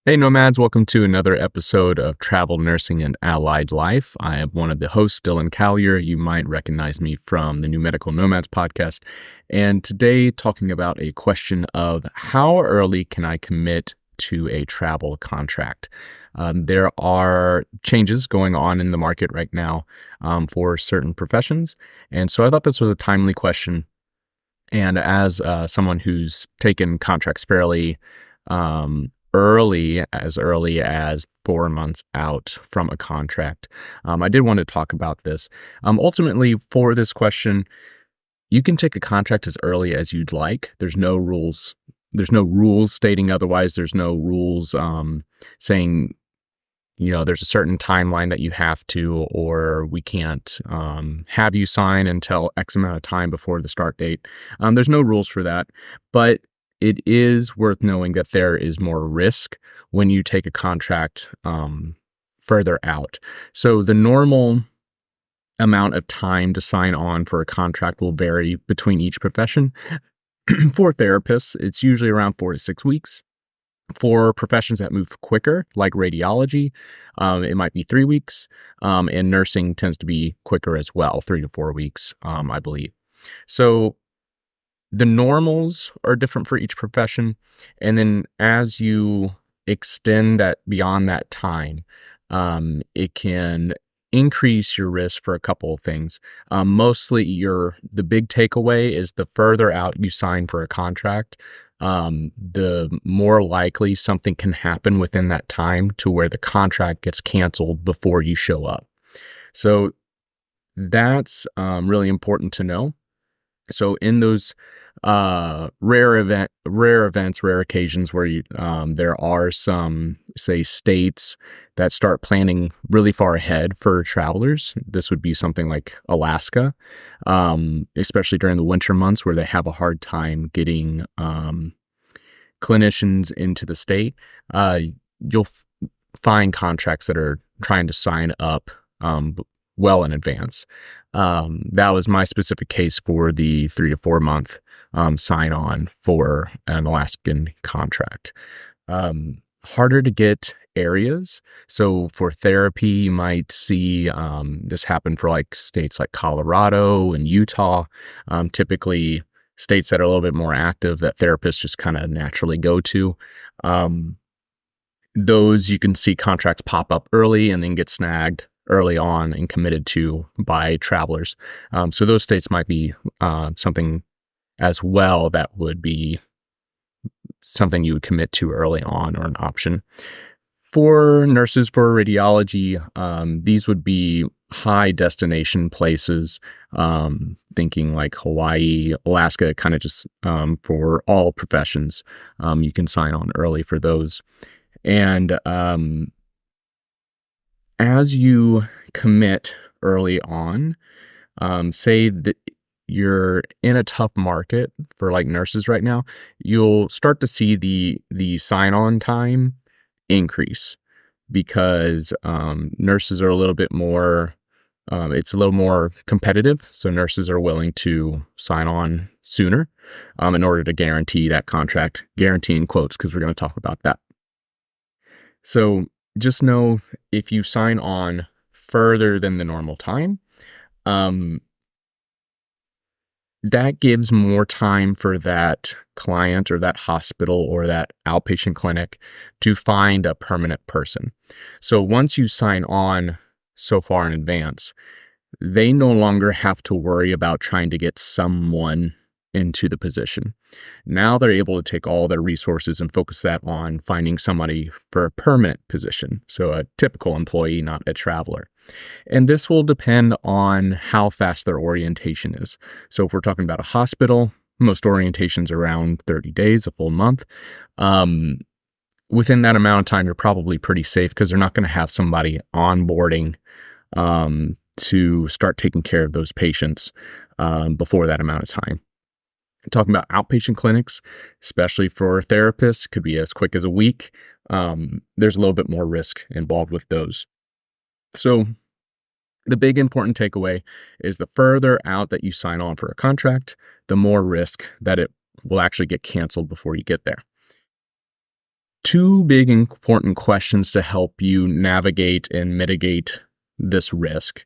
Hey Nomads, welcome to another episode of Travel Nursing and Allied Life. I am one of the hosts, Dylan Callier. You might recognize me from the New Medical Nomads podcast. And today, talking about a question of how early can I commit to a travel contract? There are changes going on in the market right now for certain professions. And so I thought this was a timely question. And as someone who's taken contracts fairly early as 4 months out from a contract, I did want to talk about this. Ultimately, for this question, you can take a contract as early as you'd like. There's no rules. There's no rules stating otherwise. There's no rules saying, there's a certain timeline that you have to, or we can't have you sign until X amount of time before the start date. There's no rules for that, but it is worth knowing that there is more risk when you take a contract further out. So the normal amount of time to sign on for a contract will vary between each profession. For therapists, it's usually around 4 to 6 weeks. For professions that move quicker, like radiology, it might be 3 weeks, and nursing tends to be quicker as well, 3 to 4 weeks, I believe. So the normals are different for each profession, and then as you extend that beyond that time, it can increase your risk for a couple of things. Mostly the big takeaway is the further out you sign for a contract, the more likely something can happen within that time to where the contract gets canceled before you show up. So that's really important to know. So in those rare occasions where there are some, say, states that start planning really far ahead for travelers, this would be something like Alaska, especially during the winter months where they have a hard time getting clinicians into the state. You'll find contracts that are trying to sign up well in advance. That was my specific case for the 3 to 4 month sign on for an Alaskan contract. Harder to get areas. So for therapy, you might see this happen for like states like Colorado and Utah. Typically states that are a little bit more active that therapists just kind of naturally go to. Those you can see contracts pop up early and then get snagged early on and committed to by travelers. So those states might be something as well that would be something you would commit to early on, or an option. For nurses, for radiology, these would be high destination places, thinking like Hawaii, Alaska, kind of just for all professions. You can sign on early for those. And as you commit early on, say that you're in a tough market for like nurses right now, you'll start to see the sign-on time increase because nurses are a little bit more, it's a little more competitive. So nurses are willing to sign on sooner in order to guarantee that contract, guaranteeing quotes, because we're going to talk about that. So just know if you sign on further than the normal time, that gives more time for that client or that hospital or that outpatient clinic to find a permanent person. So once you sign on so far in advance, they no longer have to worry about trying to get someone into the position. Now they're able to take all their resources and focus that on finding somebody for a permanent position. So a typical employee, not a traveler. And this will depend on how fast their orientation is. So if we're talking about a hospital, most orientations around 30 days, a full month. Within that amount of time, you're probably pretty safe because they're not going to have somebody onboarding to start taking care of those patients before that amount of time. Talking about outpatient clinics, especially for therapists, could be as quick as a week. There's a little bit more risk involved with those. So the big important takeaway is the further out that you sign on for a contract, the more risk that it will actually get canceled before you get there. two big important questions to help you navigate and mitigate this risk.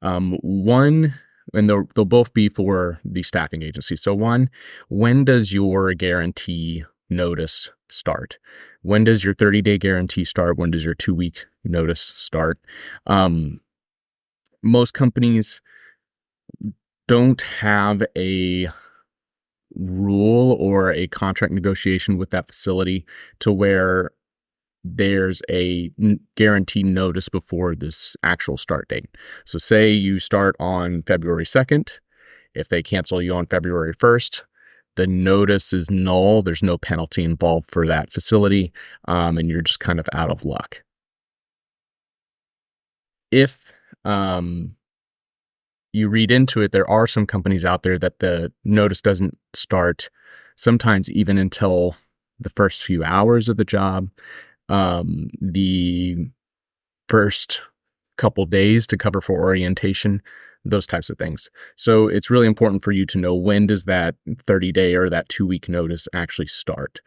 One, and they'll both be for the staffing agency. So one, when does your guarantee notice start? When does your 30-day guarantee start? When does your 2-week notice start? Most companies don't have a rule or a contract negotiation with that facility to where there's a guarantee notice before this actual start date. So say you start on February 2nd. If they cancel you on February 1st, the notice is null. There's no penalty involved for that facility, and you're just kind of out of luck. If you read into it, there are some companies out there that the notice doesn't start sometimes even until the first few hours of the job, the first couple days to cover for orientation, those types of things. So it's really important for you to know, when does that 30-day or that 2-week notice actually start.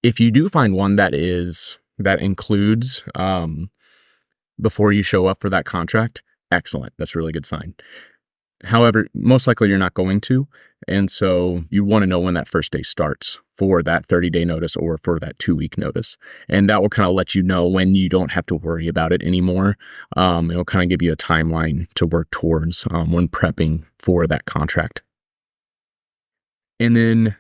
If you do find one that includes before you show up for that contract, excellent. That's a really good sign. However, most likely you're not going to. And so you want to know when that first day starts for that 30-day notice or for that 2-week notice. And that will kind of let you know when you don't have to worry about it anymore. It'll kind of give you a timeline to work towards when prepping for that contract. And then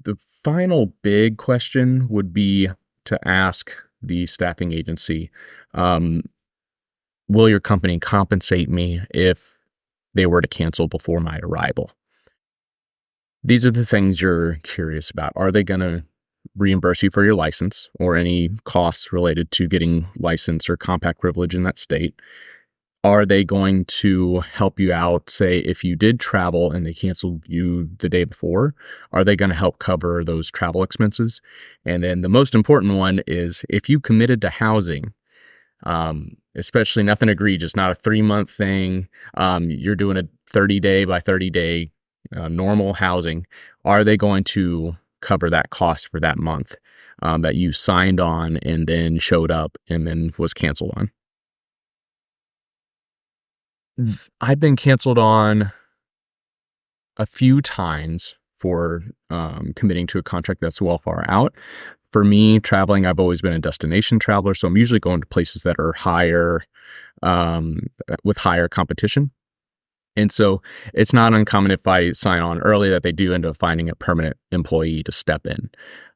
the final big question would be to ask the staffing agency, will your company compensate me if they were to cancel before my arrival? These are the things you're curious about. Are they going to reimburse you for your license or any costs related to getting license or compact privilege in that state? Are they going to help you out, say, if you did travel and they canceled you the day before? Are they going to help cover those travel expenses? And then the most important one is, if you committed to housing, especially nothing egregious, not a 3-month thing, you're doing a 30-day by 30-day normal housing, are they going to cover that cost for that month that you signed on and then showed up and then was canceled on? I've been canceled on a few times for committing to a contract that's well far out. For me, traveling, I've always been a destination traveler, so I'm usually going to places that are higher, with higher competition. And so it's not uncommon if I sign on early that they do end up finding a permanent employee to step in,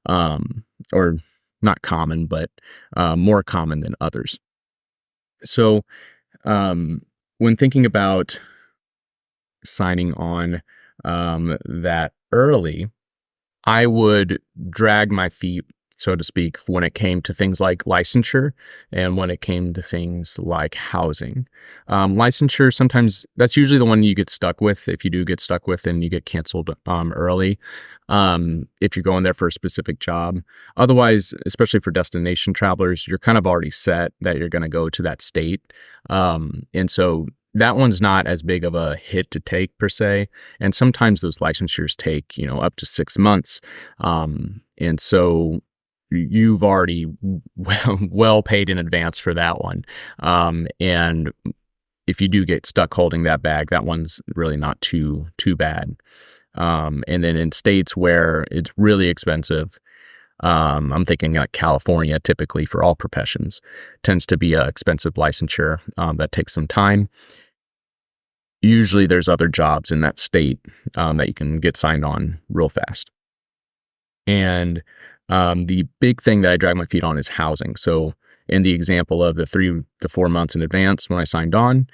or not common, but more common than others. So when thinking about signing on that early, I would drag my feet, so to speak, when it came to things like licensure and when it came to things like housing. Licensure, sometimes that's usually the one you get stuck with if you do get stuck with and you get canceled early, if you're going there for a specific job. Otherwise, especially for destination travelers, you're kind of already set that you're going to go to that state. And so that one's not as big of a hit to take per se. And sometimes those licensures take, up to 6 months. And so you've already well paid in advance for that one. And if you do get stuck holding that bag, that one's really not too bad. And then in states where it's really expensive, I'm thinking like California, typically for all professions, tends to be an expensive licensure that takes some time. Usually there's other jobs in that state that you can get signed on real fast. And the big thing that I drag my feet on is housing. So in the example of the 3 to 4 months in advance when I signed on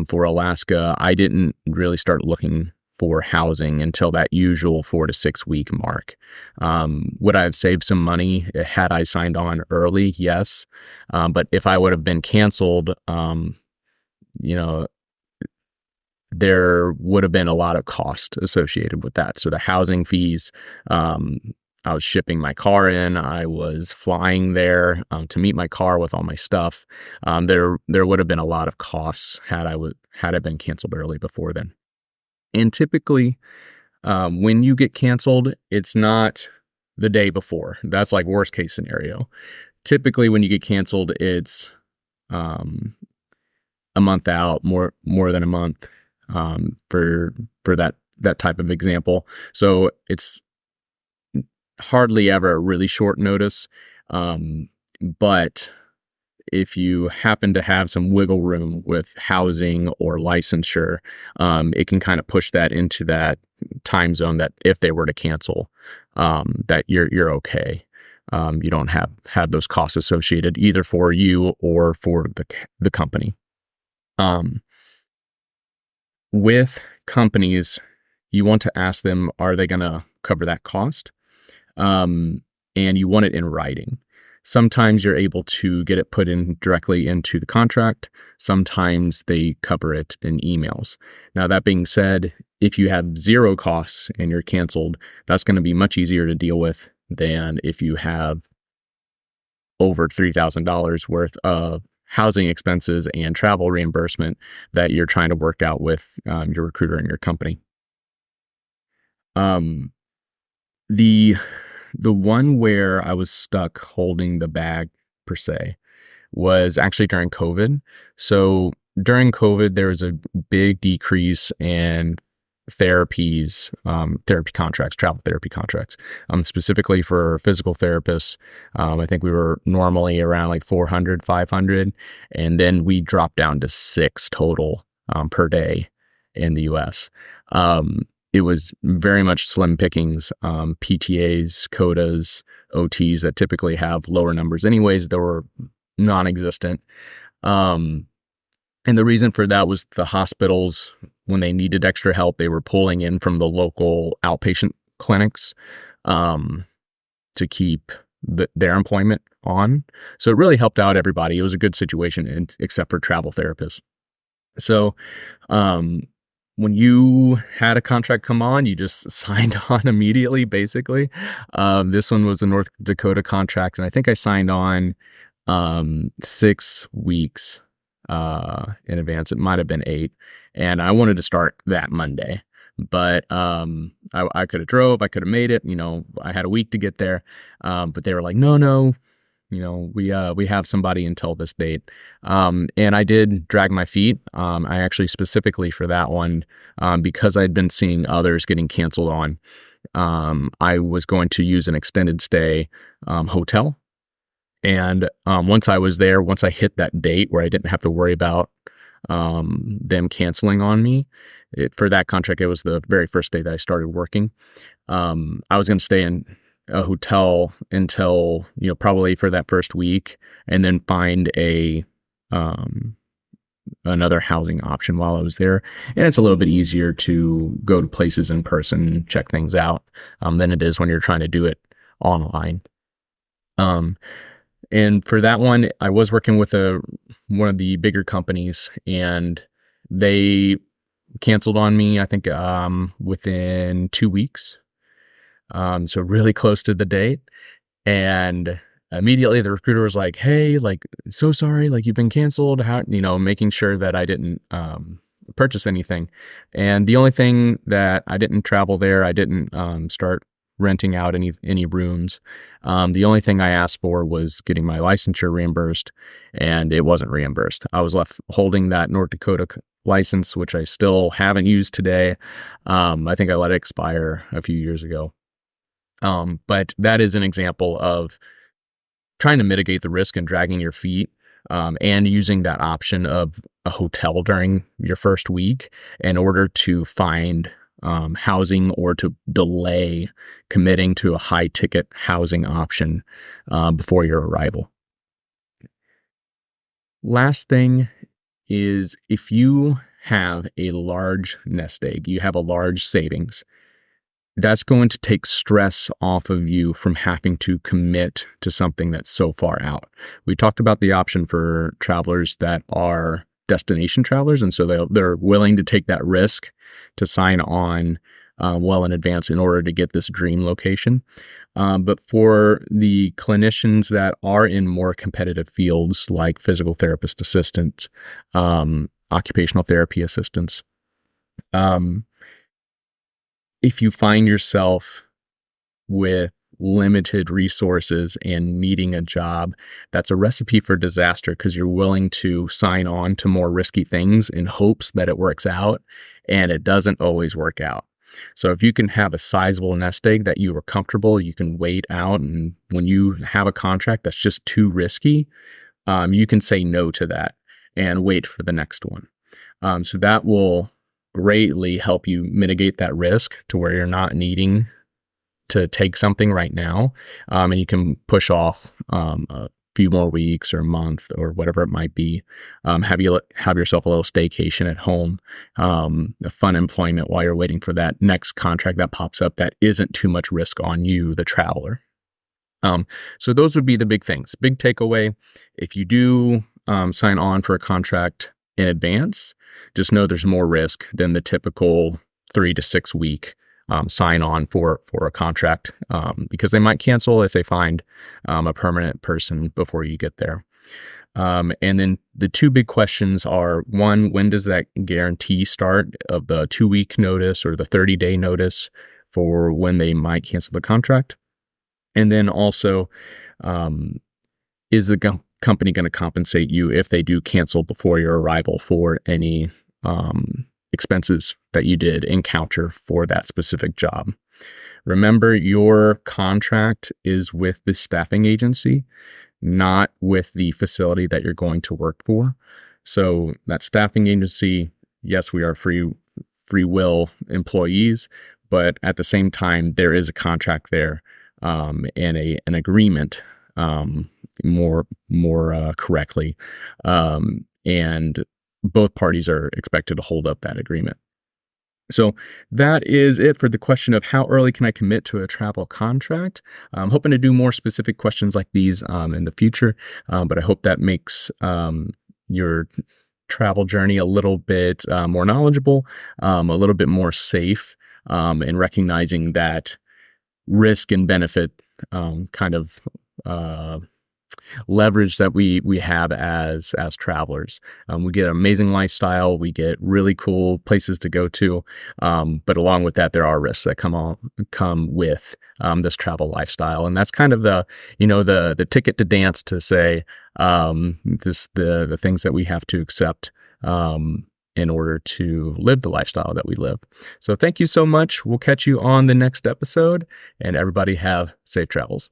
for Alaska, I didn't really start looking for housing until that usual 4 to 6 week mark. Would I have saved some money had I signed on early? Yes. But if I would have been canceled, there would have been a lot of cost associated with that. So the housing fees, I was shipping my car in, I was flying there to meet my car with all my stuff. There would have been a lot of costs had I been canceled early before then. And typically, when you get canceled, it's not the day before. That's like worst case scenario. Typically, when you get canceled, it's um, a month out, more than a month, for that type of example. So it's hardly ever a really short notice. Um, but if you happen to have some wiggle room with housing or licensure, it can kind of push that into that time zone that if they were to cancel, that you're okay. You don't have those costs associated either for you or for the company. Um, with companies, you want to ask them, are they going to cover that cost? Um, and you want it in writing. Sometimes you're able to get it put in directly into the contract. Sometimes they cover it in emails. Now, that being said, if you have zero costs and you're canceled, that's going to be much easier to deal with than if you have over $3,000 worth of housing expenses and travel reimbursement that you're trying to work out with your recruiter and your company. Um, the the one where I was stuck holding the bag per se was actually during COVID. So during COVID, there was a big decrease in therapy contracts, travel therapy contracts, specifically for physical therapists. I think we were normally around like 400, 500, and then we dropped down to six total per day in the US. It was very much slim pickings. PTAs, CODAs, OTs that typically have lower numbers anyways, they were non-existent. Um, and the reason for that was the hospitals, when they needed extra help, they were pulling in from the local outpatient clinics um, to keep their employment on. So it really helped out everybody. It was a good situation, except for travel therapists. So um, when you had a contract come on, you just signed on immediately, basically. This one was a North Dakota contract, and I think I signed on 6 weeks in advance. It might have been 8, and I wanted to start that Monday. But I could have drove, I could have made it. I had a week to get there, but they were like, no, we have somebody until this date. And I did drag my feet. I actually specifically for that one, because I'd been seeing others getting canceled on, I was going to use an extended stay hotel. And once I was there, once I hit that date where I didn't have to worry about them canceling on me, for that contract, it was the very first day that I started working. I was going to stay in a hotel until, probably for that first week, and then find another housing option while I was there. And it's a little bit easier to go to places in person, check things out, than it is when you're trying to do it online. Um, and for that one, I was working with one of the bigger companies, and they canceled on me, I think, within 2 weeks. So really close to the date. And immediately the recruiter was like, "Hey, like, so sorry, like you've been canceled." How, making sure that I didn't purchase anything. And the only thing that I didn't travel there, I didn't start renting out any rooms. The only thing I asked for was getting my licensure reimbursed, and it wasn't reimbursed. I was left holding that North Dakota license, which I still haven't used today. I think I let it expire a few years ago. But that is an example of trying to mitigate the risk and dragging your feet, and using that option of a hotel during your first week in order to find housing or to delay committing to a high ticket housing option before your arrival. Last thing is, if you have a large nest egg, you have a large savings, that's going to take stress off of you from having to commit to something that's so far out. We talked about the option for travelers that are destination travelers, and so they're willing to take that risk to sign on well in advance in order to get this dream location. But for the clinicians that are in more competitive fields like physical therapist assistants, occupational therapy assistants, if you find yourself with limited resources and needing a job, that's a recipe for disaster because you're willing to sign on to more risky things in hopes that it works out, and it doesn't always work out. So if you can have a sizable nest egg that you are comfortable, you can wait out, and when you have a contract that's just too risky, you can say no to that and wait for the next one. So that will greatly help you mitigate that risk to where you're not needing to take something right now, and you can push off a few more weeks or a month or whatever it might be. Have yourself a little staycation at home, a fun employment while you're waiting for that next contract that pops up that isn't too much risk on you, the traveler. So those would be the big things. Big takeaway: if you do sign on for a contract in advance, just know there's more risk than the typical 3 to 6 week sign on for a contract, because they might cancel if they find a permanent person before you get there. And then the two big questions are, one, when does that guarantee start of the 2-week notice or the 30-day notice for when they might cancel the contract? And then also, is the company going to compensate you if they do cancel before your arrival for any expenses that you did encounter for that specific job? Remember, your contract is with the staffing agency, not with the facility that you're going to work for. So that staffing agency, yes, we are free will employees, but at the same time, there is a contract there, and an agreement, more correctly, and both parties are expected to hold up that agreement. So that is it for the question of how early can I commit to a travel contract. I'm hoping to do more specific questions like these in the future, but I hope that makes your travel journey a little bit more knowledgeable, a little bit more safe, in recognizing that risk and benefit kind of leverage that we have as travelers. We get an amazing lifestyle, we get really cool places to go to, but along with that, there are risks that come with this travel lifestyle, and that's kind of the ticket to dance to say the things that we have to accept in order to live the lifestyle that we live. So thank you so much. We'll catch you on the next episode, and everybody have safe travels.